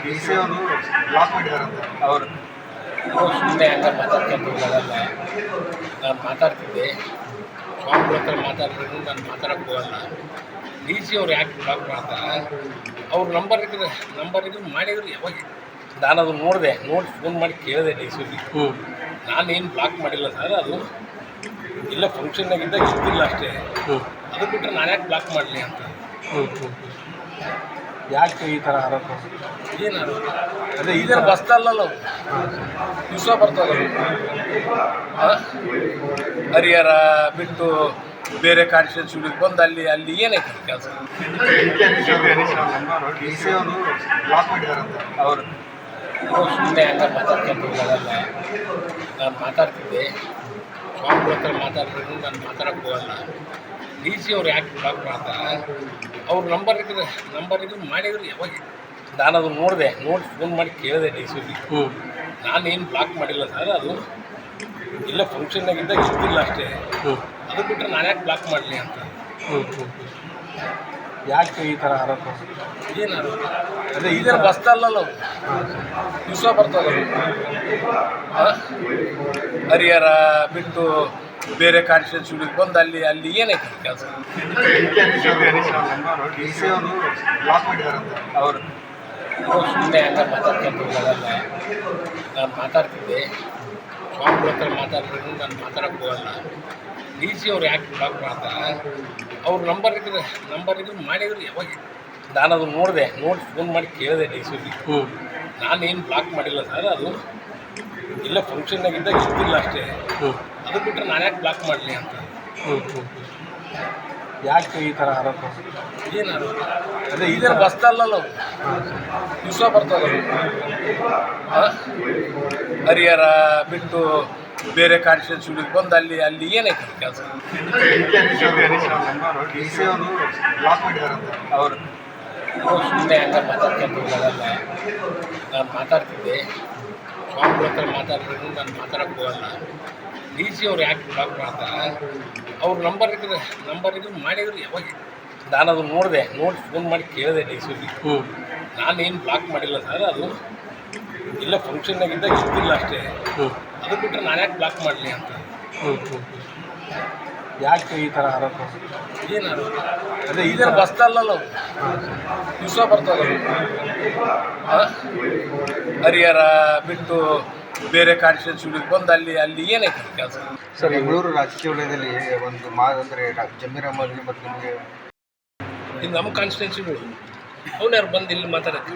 DC ಅವರು block ಮಾಡಿದಾರಂತೆ ಅವರು ಸುಮ್ಮನೆ ಹಂಗೆ ಮಾತಾಡ್ಕೊಂಡು ಹೋಗಲ್ಲ. ನಾನು ಮಾತಾಡ್ತಿದ್ದೆ, ಸ್ವಾಮಿಗಳ ಹತ್ರ ಮಾತಾಡಿದ್ರು ನಾನು ಮಾತಾಡೋಕ್ಕೆ ಹೋಗಲ್ಲ. ಡಿ ಸಿ ಅವ್ರು ಯಾಕೆ ಬ್ಲಾಕ್ ಮಾಡ್ತಾರೆ? ಅವ್ರ ನಂಬರ್ ಇದ್ರೆ ಮಾಡಿದ್ರು ಯಾವಾಗ ನಾನು ಅದು ನೋಡಿ ಫೋನ್ ಮಾಡಿ ಕೇಳಿದೆ ಡಿ ಸಿಗೆ. ನಾನೇನು ಬ್ಲಾಕ್ ಮಾಡಿಲ್ಲ ಸರ್, ಅದು ಇಲ್ಲ ಫಂಕ್ಷನ್ನಾಗಿದ್ದಾಗ ಇರ್ತಿಲ್ಲ ಅಷ್ಟೇ. ಅದು ಬಿಟ್ಟರೆ ನಾನು ಯಾಕೆ ಬ್ಲಾಕ್ ಮಾಡಲಿ ಅಂತ. ಯಾಕೆ ಈ ಥರ ಆರೋಪ? ಏನು ಅದೇ ಇದರ ಬಸ್ತಲ್ಲಲ್ಲ ದಿವಸ ಬರ್ತದೆ. ಹರಿಹರ ಬಿಟ್ಟು ಬೇರೆ ಕಾನ್ಸ್ಟಿಟ್ಯೂನ್ಸಿಗೆ ಬಂದು ಅಲ್ಲಿ ಏನೈತೆ ಕೆಲಸ? ಡಿಸಿ ಅವರು ಬ್ಲಾಕ್ ಮಾಡಿದಾರಂತೆ ಅವರು ಸುಮ್ಮನೆ ಹಂಗೆ ಮಾತಾಡ್ಕೊಂಡು ಹೋಗಲ್ಲ. ನಾನು ಮಾತಾಡ್ತಿದ್ದೆ, ಸ್ವಾಮಿಗಳ ಹತ್ರ ಮಾತಾಡಿದ್ರು ನಾನು ಮಾತಾಡೋಕ್ಕೆ ಹೋಗಲ್ಲ. ಡಿ ಸಿ ಅವ್ರು ಯಾಕೆ ಬ್ಲಾಕ್ ಮಾಡ್ತಾರೆ? ಅವ್ರ ನಂಬರ್ ಇದ್ರೆ ಮಾಡಿದ್ರು ಯಾವಾಗ ನಾನು ಅದು ನೋಡಿ ಫೋನ್ ಮಾಡಿ ಕೇಳಿದೆ ಡಿ ಸಿಗೆ. ನಾನೇನು ಬ್ಲಾಕ್ ಮಾಡಿಲ್ಲ ಸರ್, ಅದು ಇಲ್ಲ ಫಂಕ್ಷನ್ನಾಗಿದ್ದಾಗ ಇರ್ತಿಲ್ಲ ಅಷ್ಟೇ. ಅದು ಬಿಟ್ಟರೆ ನಾನು ಯಾಕೆ ಬ್ಲಾಕ್ ಮಾಡಲಿ ಅಂತ. ಯಾಕೆ ಈ ಥರ ಆರೋಪ? ಏನು ಅದೇ ಇದರ ಬಸ್ತಲ್ಲಲ್ಲ ದಿವಸ ಬರ್ತದೆ. ಹರಿಹರ ಬಿಟ್ಟು ಬೇರೆ ಕಾನ್ಸ್ಟಿಟ್ಯೂನ್ಸಿಗೆ ಬಂದು ಅಲ್ಲಿ ಏನೈತೆ ಕೆಲಸ? ಡಿಸಿ ಅವರು ಬ್ಲಾಕ್ ಮಾಡಿದಾರಂತೆ ಅವರು ಸುಮ್ಮನೆ ಹಂಗೆ ಮಾತಾಡ್ಕೊಂಡು ಹೋಗಲ್ಲ. ನಾನು ಮಾತಾಡ್ತಿದ್ದೆ, ಸ್ವಾಮಿಗಳ ಹತ್ರ ಮಾತಾಡಿದ್ರು ನಾನು ಮಾತಾಡೋಕ್ಕೆ ಹೋಗಲ್ಲ. ಡಿ ಸಿ ಅವ್ರು ಯಾಕೆ ಬ್ಲಾಕ್ ಮಾಡ್ತಾರೆ? ಅವ್ರ ನಂಬರ್ ಇದ್ರೆ ಮಾಡಿದ್ರು ಯಾವಾಗ ನಾನು ಅದು ನೋಡಿ ಫೋನ್ ಮಾಡಿ ಕೇಳಿದೆ ಡಿ ಸಿಗೆ. ನಾನೇನು ಬ್ಲಾಕ್ ಮಾಡಿಲ್ಲ ಸರ್, ಅದು ಇಲ್ಲ ಫಂಕ್ಷನ್ನಾಗಿದ್ದಾಗ ಇರ್ತಿಲ್ಲ ಅಷ್ಟೇ. ಅದು ಬಿಟ್ಟರೆ ನಾನು ಯಾಕೆ ಬ್ಲಾಕ್ ಮಾಡಲಿ ಅಂತ. ಯಾಕೆ ಈ ಥರ ಆರೋಪ? ಏನು ಅದೇ ಇದರ ಬಸ್ತಲ್ಲಲ್ಲ ದಿವಸ ಬರ್ತದೆ. ಹರಿಹರ ಬಿಟ್ಟು ಬೇರೆ ಕಾನ್ಸ್ಟಿಟ್ಯೂನ್ಸಿಗೆ ಬಂದು ಅಲ್ಲಿ ಏನೈತೆ ಕೆಲಸ? ಡಿಸಿ ಅವರು ಬ್ಲಾಕ್ ಮಾಡಿದಾರಂತೆ ಅವರು ಸುಮ್ಮನೆ ಹಂಗೆ ಮಾತಾಡ್ಕೊಂಡು ಹೋಗಲ್ಲ. ನಾನು ಮಾತಾಡ್ತಿದ್ದೆ, ಸ್ವಾಮಿಗಳ ಹತ್ರ ಮಾತಾಡಿದ್ರು ನಾನು ಮಾತಾಡೋಕ್ಕೆ ಹೋಗಲ್ಲ. ಡಿ ಸಿ ಅವ್ರು ಯಾಕೆ ಬ್ಲಾಕ್ ಮಾಡ್ತಾರೆ? ಅವ್ರ ನಂಬರ್ ಇದ್ರೆ ಮಾಡಿದ್ರು ಯಾವಾಗ ನಾನು ಅದು ನೋಡಿ ಫೋನ್ ಮಾಡಿ ಕೇಳಿದೆ ಡಿ ಸಿಗೆ. ನಾನೇನು ಬ್ಲಾಕ್ ಮಾಡಿಲ್ಲ ಸರ್, ಅದು ಇಲ್ಲ ಫಂಕ್ಷನ್ನಾಗಿದ್ದಾಗ ಇರ್ತಿಲ್ಲ ಅಷ್ಟೇ. ಅದು ಬಿಟ್ಟರೆ ನಾನು ಯಾಕೆ ಬ್ಲಾಕ್ ಮಾಡಲಿ ಅಂತ. ಯಾಕೆ ಈ ಥರ ಆರೋಪ? ಏನು ಅದೇ ಇದರ ಬಸ್ತಲ್ಲಲ್ಲ ದಿವಸ ಬರ್ತದೆ. ಹರಿಹರ ಬಿಟ್ಟು ಬೇರೆ ಕಾನ್ಸ್ಟಿಟ್ಯೂನ್ಸಿಗೆ ಬಂದು ಅಲ್ಲಿ ಏನೈತೆ ಕೆಲಸ? ಸರ್, ಬೆಂಗಳೂರು ರಾಜಕೀಯ ವಲಯದಲ್ಲಿ ಒಂದು ಅಂದರೆ ಜಮೀರ್ ಅಹಮದ್ಗೆ ಮತ್ತು ನಿಮಗೆ ಇದು ನಮ್ಮ ಕಾನ್ಸ್ಟಿಟ್ಯೂನ್ಸಿಗಳು ಅವ್ನು ಯಾರು ಬಂದು ಇಲ್ಲಿ ಮಾತಾಡೋಕ್ಕೆ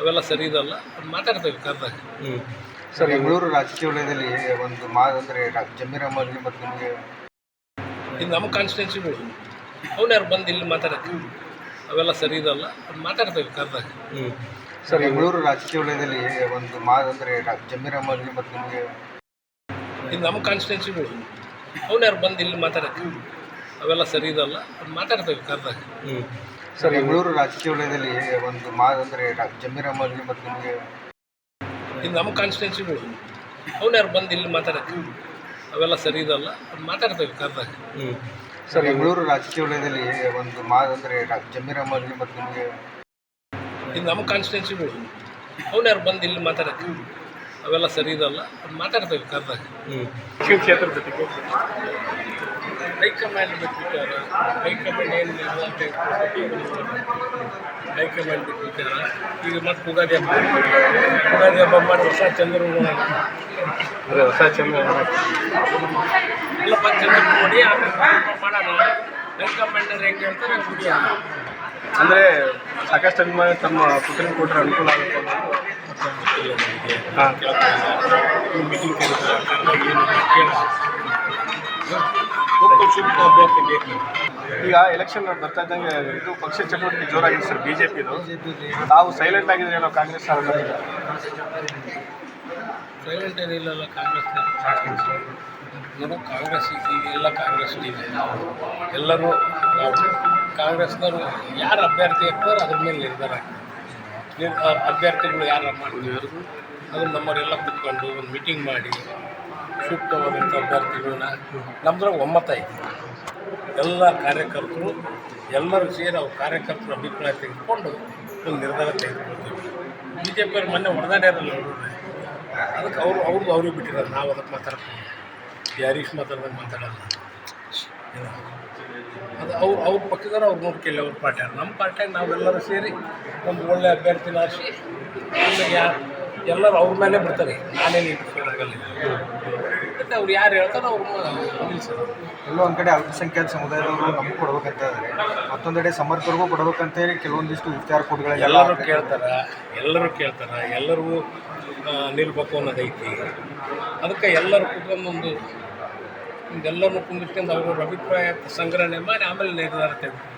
ಅವೆಲ್ಲ ಸರಿ ಇದಲ್ಲ. ಅದು ಮಾತಾಡ್ತೇವೆ ಕರೆದಾಗ. ಸರ್, ಬೆಂಗಳೂರು ರಾಜಕೀಯ ವಲಯದಲ್ಲಿ ಒಂದು ಅಂದರೆ ಜಮೀರ್ ಅಹಮದ್ಗೆ ಮತ್ತು ನಿಮಗೆ ಇದು ನಮ್ಮ ಕಾನ್ಸ್ಟಿಟ್ಯೂನ್ಸಿಗಳು ಅವ್ನು ಯಾರು ಬಂದು ಇಲ್ಲಿ ಮಾತಾಡೋಕ್ಕೆ ಅವೆಲ್ಲ ಸರಿ ಇದಲ್ಲ. ಅದು ಮಾತಾಡ್ತೇವೆ ಕರೆದಾಗ. ಸರ್, ಬೆಂಗಳೂರು ರಾಜಕೀಯ ವಲಯದಲ್ಲಿ ಒಂದು ಅಂದರೆ ಜಮೀರ್ ಅಹಮದ್ಗೆ ಮತ್ತು ನಿಮಗೆ ಇದು ನಮ್ಮ ಕಾನ್ಸ್ಟಿಟ್ಯೂನ್ಸಿಗಳು ಅವ್ನು ಯಾರು ಬಂದು ಇಲ್ಲಿ ಮಾತಾಡೋಕ್ಕೆ ಅವೆಲ್ಲ ಸರಿ ಇದಲ್ಲ. ಅದು ಮಾತಾಡ್ತೇವೆ ಕರೆದಾಗ. ಸರ್, ಬೆಂಗಳೂರು ರಾಜಕೀಯ ವಲಯದಲ್ಲಿ ಒಂದು ಅಂದರೆ ಜಮೀರ್ ಅಹಮದ್ಗೆ ಮತ್ತು ನಿಮಗೆ ಇದು ನಮ್ಮ ಕಾನ್ಸ್ಟಿಟ್ಯೂನ್ಸಿಗಳು ಅವ್ನು ಯಾರು ಬಂದು ಇಲ್ಲಿ ಮಾತಾಡೋಕ್ಕೆ ಅವೆಲ್ಲ ಸರಿ ಇದಲ್ಲ. ಅದು ಮಾತಾಡ್ತೇವೆ ಕರೆದಾಗ. ಸರ್, ಬೆಂಗಳೂರು ರಾಜಕೀಯ ವಲಯದಲ್ಲಿ ಒಂದು ಅಂದರೆ ಜಮೀರ್ ಅಹಮದ್ಗೆ ಮತ್ತು ನಿಮಗೆ ಇದು ನಮ್ಮ ಕಾನ್ಸ್ಟಿಟ್ಯೂನ್ಸಿಗಳು ಅವ್ನು ಯಾರು ಬಂದು ಇಲ್ಲಿ ಮಾತಾಡೋಕ್ಕೆ ಅವೆಲ್ಲ ಸರಿ ಇದಲ್ಲ. ಅದು ಮಾತಾಡ್ತೇವೆ ಕರೆದಾಗ. ಕ್ಷೇತ್ರದ ಜೊತೆಗೆ ಹೈಕಮಾಂಡ್ ಬಿಟ್ಬಿಟ್ಟಾರ. ಹೈಕಮಾಂಡ್ ಏನು ಹೈಕಮಾಂಡ್ ಬಿಟ್ಬಿಟ್ಟಾರ. ಈಗ ಮತ್ತೆ ಉಗಾದಿ ಹಬ್ಬ ಮಾಡಿ ಹೊಸ ಚಂದ್ರ ಎಲ್ಲಪ್ಪ ಚಂದ್ರ ನೋಡಿ ಮಾಡೋಣ. ಹೈಕಮಾಂಡರ್ ಹೆಂಗೆ ಹೇಳ್ತಾರೆ ಹುಡಿ ಅಂದರೆ ಸಾಕಷ್ಟು ಅಭಿಮಾನ ತಮ್ಮ ಪುತ್ರನ ಕೊಟ್ಟರೆ ಅನುಕೂಲ ಆಗುತ್ತೆ. ಮೀಟಿಂಗ್ ಕರೀತಾರೆ ಏನು ಅಭ್ಯರ್ಥಿ ಬೇಕು. ಈಗ ಎಲೆಕ್ಷನ್ ಬರ್ತಾ ಇದ್ದಂಗೆ ಇದು ಪಕ್ಷ ಚಟುವಟಿಕೆ ಜೋರಾಗಿದೆ ಸರ್ ಬಿಜೆಪಿದು. ತಾವು ಸೈಲೆಂಟ್ ಆಗಿದ್ರೆ ಏನೋ ಕಾಂಗ್ರೆಸ್ ಸೈಲೆಂಟ್ ಏನಿಲ್ಲಲ್ಲ ಕಾಂಗ್ರೆಸ್. ಇವರು ಕಾಂಗ್ರೆಸ್ ಈಗೆಲ್ಲ ಕಾಂಗ್ರೆಸ್ ಇದೆ. ಎಲ್ಲರೂ ಕಾಂಗ್ರೆಸ್ನವರು ಯಾರು ಅಭ್ಯರ್ಥಿ ಇರ್ತಾರೋ ಅದ್ರ ಮೇಲೆ ನಿರ್ಧಾರ ಆಗ್ತದೆ. ಅಭ್ಯರ್ಥಿಗಳು ಯಾರು ಮಾಡಿದ್ರು ಅದನ್ನು ನಮ್ಮವರೆಲ್ಲ ಕೂತ್ಕೊಂಡು ಒಂದು ಮೀಟಿಂಗ್ ಮಾಡಿ ಸೂಕ್ತವಾದಂಥ ಅಭ್ಯರ್ಥಿಗಳನ್ನ ನಮ್ದ್ರಾಗ ಒಮ್ಮತ ಐತಿ. ಎಲ್ಲ ಕಾರ್ಯಕರ್ತರು ಎಲ್ಲರೂ ಸೇರಿ ಅವ್ರ ಕಾರ್ಯಕರ್ತರ ಅಭಿಪ್ರಾಯ ತೆಗೆದುಕೊಂಡು ಒಂದು ನಿರ್ಧಾರ ತೆಗೆದುಕೊಳ್ತೀವಿ. ಬಿ ಜೆ ಪಿಯವ್ರು ಮೊನ್ನೆ ಹೊಡೆದಾಡ್ಯಾರಲ್ಲ ಅದಕ್ಕೆ ಅವ್ರಿಗೆ ಬಿಟ್ಟಿರೋದು, ನಾವು ಅದಕ್ಕೆ ಮಾತಾಡ್ತೀವಿ. ಈ ಹರೀಶ್ ಮಾತಾಡೋದು ಅದು ಅವ್ರ ಪಕ್ಷದವ್ರು ಅವ್ರು ನೋಡ್ಕೊಳ್ಳಿ, ಅವ್ರ ಪಾರ್ಟಿಯವ್ರು. ನಮ್ಮ ಪಾರ್ಟಿಯಾಗ ನಾವೆಲ್ಲರೂ ಸೇರಿ ಒಂದು ಒಳ್ಳೆ ಅಭ್ಯರ್ಥಿನ ಆರಿಸಿ ಆಮೇಲೆ ಎಲ್ಲರೂ ಅವ್ರ ಮೇಲೆ ಬಿಡ್ತಾರೆ. ನಾನೇನು ಇಂಟರ್ಫಿಯರ್ ಆಗಲ್ಲ. ಮತ್ತು ಅವ್ರು ಯಾರು ಹೇಳ್ತಾರೋ ಅವ್ರು ನಿಲ್ಲಿಸೋದು. ಎಲ್ಲೋ ಒಂದು ಕಡೆ ಅಲ್ಪಸಂಖ್ಯಾತ ಸಮುದಾಯದವರು ನಮ್ಗೆ ಕೊಡ್ಬೇಕಂತ ಇದ್ದಾರೆ, ಮತ್ತೊಂದೆಡೆ ಸಮರ್ಥರಿಗೂ ಕೊಡ್ಬೇಕಂತ ಹೇಳಿ ಕೆಲವೊಂದಿಷ್ಟು ವಿಚಾರ ಕೊಡುಗಳು ಎಲ್ಲರೂ ಕೇಳ್ತಾರೆ, ಎಲ್ಲರಿಗೂ ನಿಲ್ಬೇಕು ಅನ್ನೋದೈತಿ. ಅದಕ್ಕೆ ಎಲ್ಲರೂ ಕುತ್ಕೊಂಡೊಂದು ಎಲ್ಲರನ್ನೂ ಕುಂದಿಸ್ಕೊಂಡು ಅವ್ರವ್ರ ಅಭಿಪ್ರಾಯ ಸಂಗ್ರಹಣೆ ಮಾಡಿ ಆಮೇಲೆ ನಿರ್ಧಾರ ತೆಗೆದು